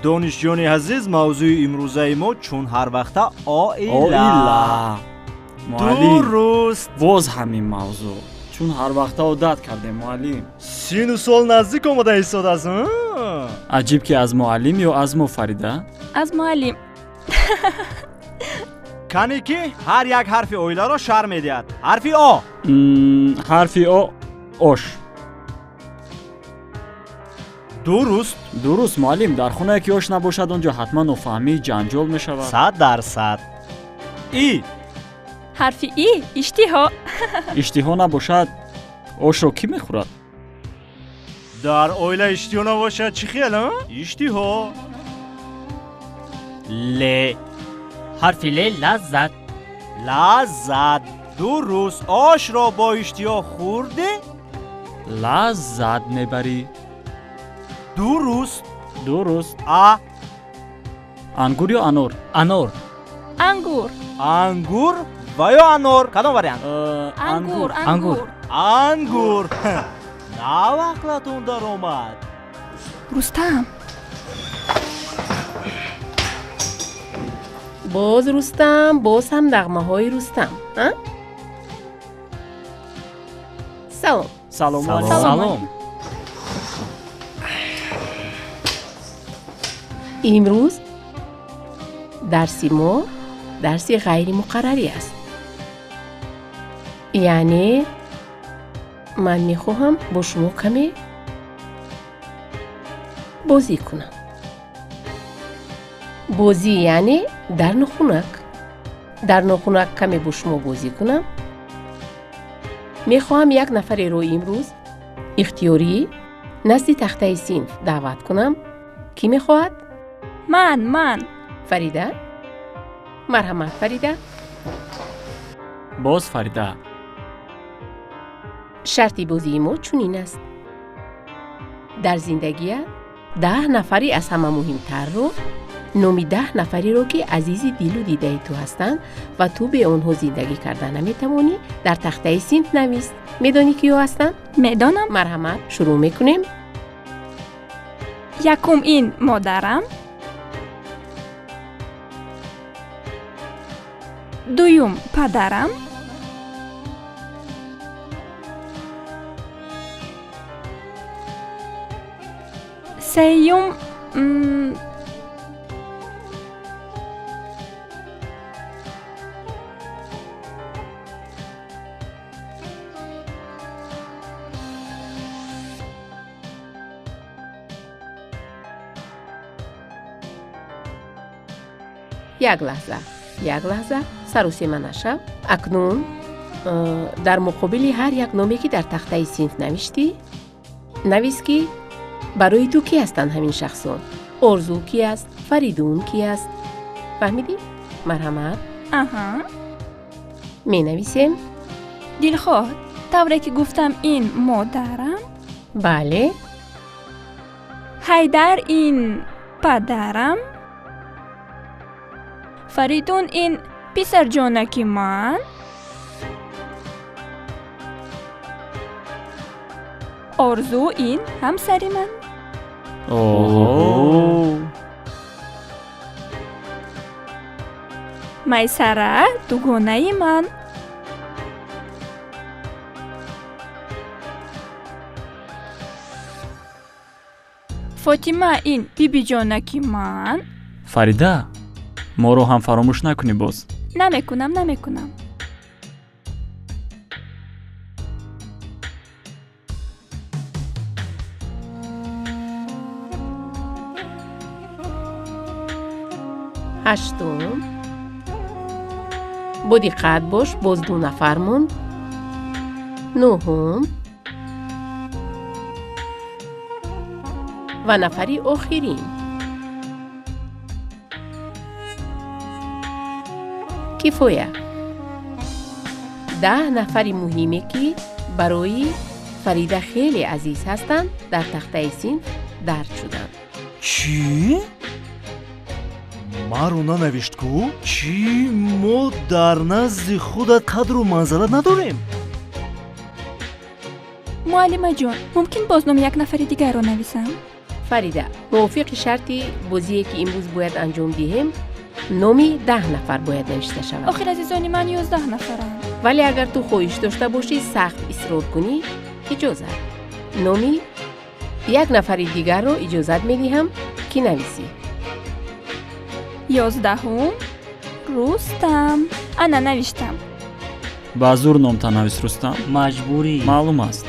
دانشجویان عزیز، موضوع امروزه ما چون هر وقت آیلا. آیلا معلم درست. باز همین موضوع چون هر وقت عادت کردیم معلم. 30 سال نزدیک آمده ایستاده است. عجیب که از معلم یا از ما فریده؟ از معلم. کنی که هر یک حرف آیلا را شرح میدهد. حرف آ. حرفی آ آش. درست معلم، در خونه که آش نباشد اونجا حتما نفهمی جنجال می شود. 100%. ای. حرف ای اشتها. اشتها نباشد آش رو کی میخورد؟ در آیلا اشتها نباشد چی خیال؟ اشتها. ل. حرف ل لذت. لذت. درست. آش را با اشتها خورده؟ لذت میبری. درست. ا. انگور یا انار؟ انار. انگور و یا انار کدام وریانت؟ انگور. نه وقتتون در آمد. رستم. باز رستم، باز هم نغمه های رستم. سلام. سلام. امروز درسی ما درسی غیر مقرری است. یعنی من میخواهم با شما کمی بازی کنم. بازی یعنی در نخونک کمی با شما بازی کنم. میخواهم یک نفر رو امروز اختیاری نزد تخته صنف دعوت کنم. کی میخواهد؟ من. فریده؟ مرحمت فریده. باز فریده. شرطی بازی ما چنین است. در زندگی 10 نفری از همه مهمتر رو، نامی 10 نفری رو که عزیز دل و دیده تو هستند و تو به اونها زندگی کرده نمیتوانی در تخته صنف نویس. میدانی کیو هستن؟ میدانم. مرحمت. شروع میکنیم. یکم این مادرم. دویم پدرم. سیوم یک لحظه سر و سیمه نشو. اکنون در مقابل هر یک نامی که در تخته صنف نوشتی نویس که برای تو کی هستند همین شخصان. آرزو کی است؟ فریدون کی است؟ فهمیدی؟ مرحمت. می نویسیم. دلخواه طوری که گفتم این مادرم. بله. حیدر این پدرم. فریدون این پسر جانکی من. آرزو این همسری من. میسره دوگانه من. فاطمه این بیبی جانکی من. فریده ما رو هم فراموش نکنی باز. نمیکنم. هشتم. با دقت باش، باز 2 نفر موند. 9 و نفری آخرین. کفایه. 10 نفری مهمی که برای فریده خیلی عزیز هستند در تخته صنف درج شدند. چی؟ ما رو ننوشت کو؟ چی ما در نزد خودت قدر و منزلت نداریم؟ معلمه جان، ممکن باز نام یک نفر دیگر رو نویسم؟ فریده موافق شرطی بازی که امروز باید انجام دهیم نامی 10 نفر باید نوشته شود. آخر عزیزانی من 11 نفرم. ولی اگر تو خواهش داشته باشی سخت اصرار کنی اجازه. نامی 1 نفر دیگر رو اجازت میدیم که نویسی. 11 رستم. انا نوشتم. ба зур номта навис Рустам. مجبوری. маълум аст.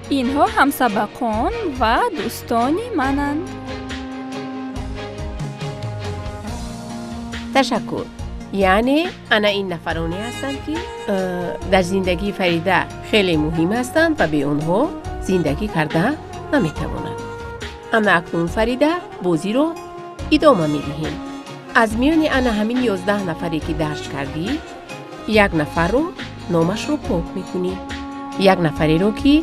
اینها همسبقان و دوستانی منند. تشکر. یعنی انا این نفرانی هستند که در زندگی فریده خیلی مهم هستند و به اونها زندگی کرده نمیتوانند. اما اکنون فریده بازی رو ادامه میدهیم. از میان انا همین 11 نفری که درج کردی 1 نفر رو نامش رو پاک میکنی. 1 نفری رو که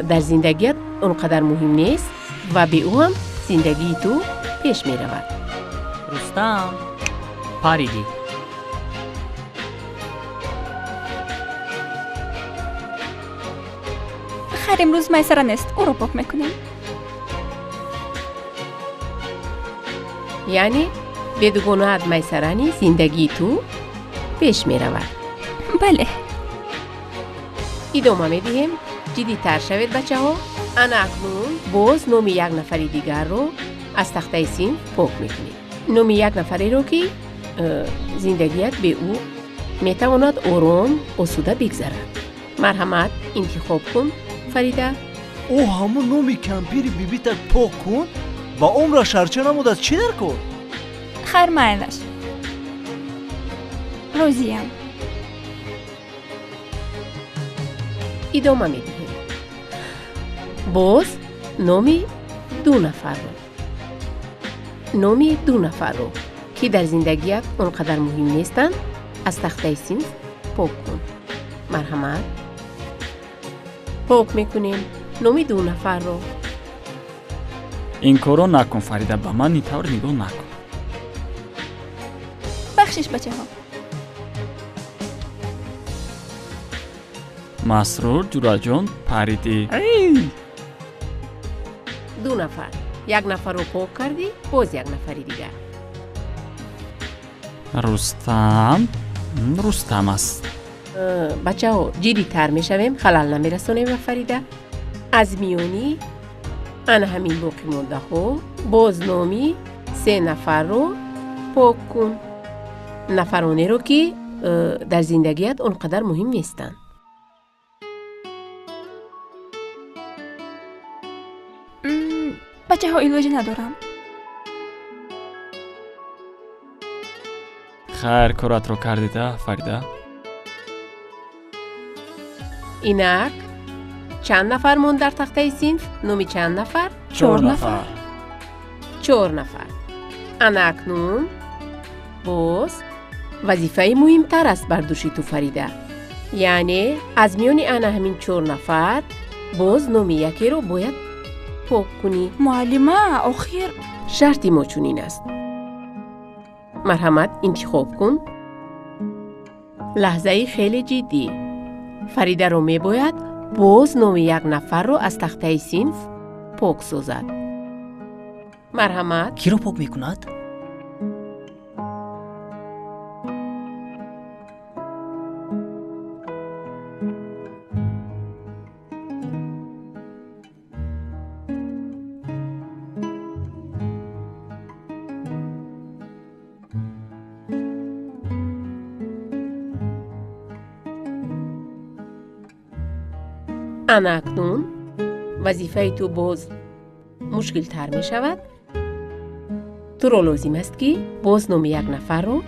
در زندگیت اونقدر مهم نیست و به او هم زندگی تو پیش میرود. رستم پریدی. خیر امروز میسره نیست. او رو پاک میکنیم. یعنی بدون گناه میسرانی زندگی تو پیش می رود. بله. ادامه می دهیم. جدی تر شوید بچه ها. انا اکنون باز نام 1 نفر دیگر رو از تخته صنف پاک می کنید. نام 1 نفری رو که زندگیت به او می تواند آرام آسوده بگذرد. مرحمت انتخاب کن فریده. او همون نومی کمپیر بیبیتک پاک کن و عمر شرچه نمود از چی در کن؟ خیر مایلش. روزیم. ادامه می دهیم. باز نامی 2 نفر رو. نامی 2 نفر رو که در زندگیت اونقدر مهم نیستند از تخته صنف پاک کن. مرحمت. پاک میکنیم نامی 2 نفر رو. ин корро накун Фарида, ба ман ин тавр нигоҳ накун. بخشش بچه ها. масрур, ҷураҷон, паридӣ. 2 نفر. 1 نفر رو پاک کردی باز 1 نفری دیگر. рустам рустам аст. بچه ها جدی تر می شویم خلال نمیرسونیم و فریده. از میونی انا همین باقی مونده ها باز نامی 3 نفر رو پاک کن. نفرانی رو که در زندگیت اونقدر مهم نیستن. بچه ها ایلوژی ندارم. хайр коратро кардида Фарида. اینک چند نفر موند در تخته صنف؟ نامی چند نفر؟ 4 نفر. 4 نفر. انا اکنون باز وظیفه مهمتر است بر دوش تو فریده. یعنی از میان انا همین 4 نفر باز نامی یکی رو باید پاک کنی. معلمه آخر شرطی ما چونین است. مرحمت انتخاب کن. لحظه خیلی جدی. فریده رو می باید باز نام 1 نفر رو از تخته صنف پاک سازد. مرحمت. کی رو پاک میکند؟ انا اکنون وظیفه تو باز مشکل تر می شود. تو رو لازم است که باز نام 1 نفر رو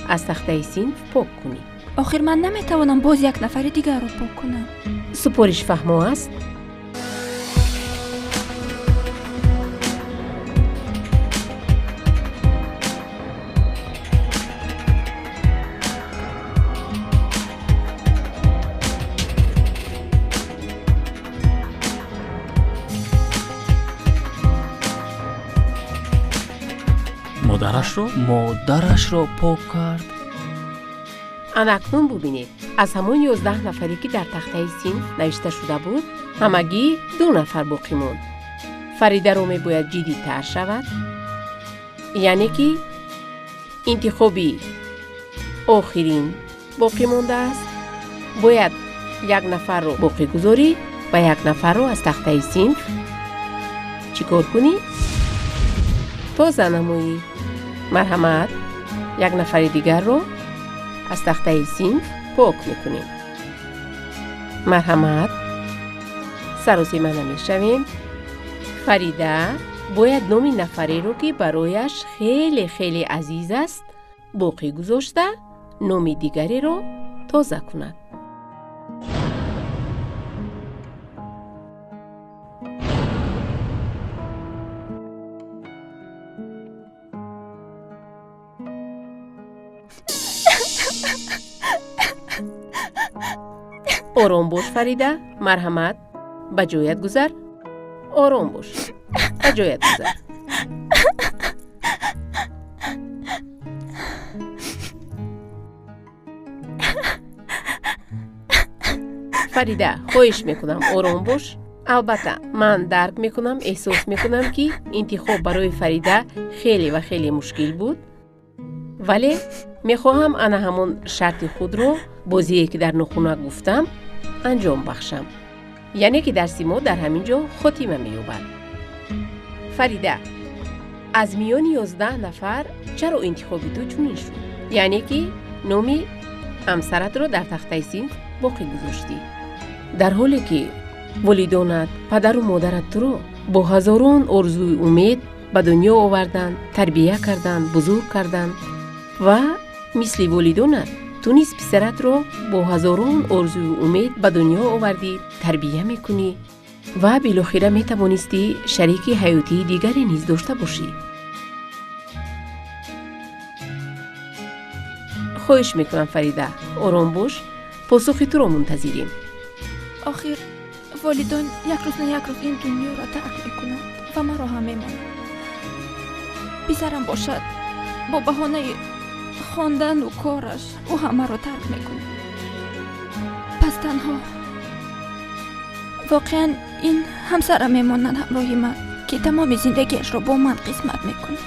از تخته صنف پاک کنی. آخر من نمیتوانم باز 1 نفر دیگر رو پاک کنم. سپارش فهمو است. مادرش رو مادرش را پاک کرد. اکنون ببینید از همون 11 نفری که در تخته صنف نوشته شده بود همگی 2 نفر باقی موند. فریده رو میباید جدی تر شود، یعنی که انتخابی آخرین باقی مونده است. باید 1 نفر رو باقی گذاری و 1 نفر رو از تخته صنف چیکار کنی؟ تازه نمایی. مرحمت 1 نفر دیگر رو از تخته صنف پاک میکنیم. مرحمت سر و سیمه نمیشویم. فریده باید نام نفری رو که برایش خیلی خیلی عزیز است باقی گذاشته نام دیگری رو تازه کند. آرام باش فریده. مرحمت به جایت گذر. آرام باش به جایت گذر. فریده خواهش میکنم آرام باش. البته من درک میکنم، احساس میکنم که انتخاب برای فریده خیلی و خیلی مشکل بود، ولی میخواهم انا همون شرط خود رو بازی که در نخونه گفتم انجام بخشم، یعنی که درسی ما در همین جا خاتمه مییابد. فریده از میان 11 نفر چرا انتخابی تو چنین شد؟ یعنی که نامی همسرت رو در تخته صنف باقی گذاشتی، در حالی که والدانت، پدر و مادرت تو رو با هزاران آرزوی امید به دنیا آوردند، تربیت کردند، بزرگ کردند و مثل والدانت تو نیز پسرت رو با هزاران آرزوی امید به دنیا آوردی، تربیت میکنی و بالاخره میتوانستی شریک حیاتی دیگری نیز داشته باشی. خواهش میکنم فریده آرام باش، پاسخ تو رو منتظریم. آخر والدان یک روز نه یک روز این دنیا را ترک میکنند و ما را هم میمانند. پسرم باشد با بهانه خواندن و کارش او همه را ترک میکنه. پس تنها واقعا این همسرم میمانند همراهی من که تمام زندگیش را با من قسمت میکنه.